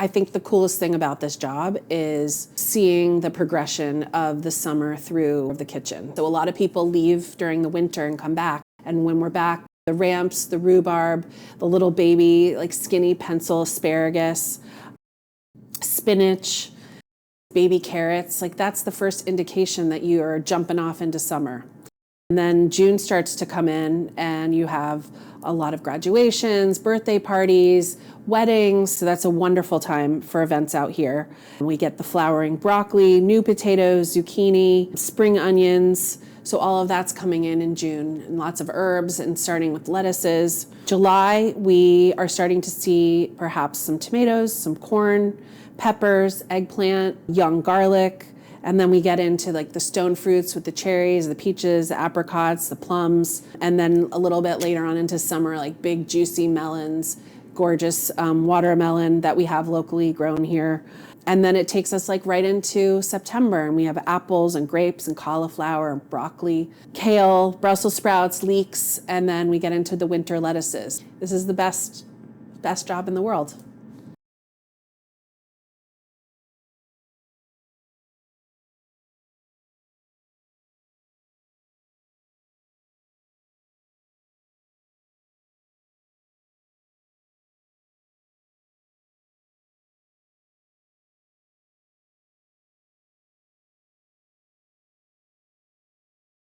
I think the coolest thing about this job is seeing the progression of the summer through the kitchen. So a lot of people leave during the winter and come back. And when we're back, the ramps, the rhubarb, the little baby, like skinny pencil asparagus, spinach, baby carrots, like that's the first indication that you are jumping off into summer. And then June starts to come in and you have a lot of graduations, birthday parties, weddings. So that's a wonderful time for events out here. We get the flowering broccoli, new potatoes, zucchini, spring onions. So all of that's coming in June, and lots of herbs, and starting with lettuces. July, we are starting to see perhaps some tomatoes, some corn, peppers, eggplant, young garlic. And then we get into like the stone fruits with the cherries, the peaches, the apricots, the plums. And then a little bit later on into summer, like big juicy melons, gorgeous watermelon that we have locally grown here. And then it takes us like right into September, and we have apples and grapes and cauliflower and broccoli, kale, Brussels sprouts, leeks, and then we get into the winter lettuces. This is the best job in the world.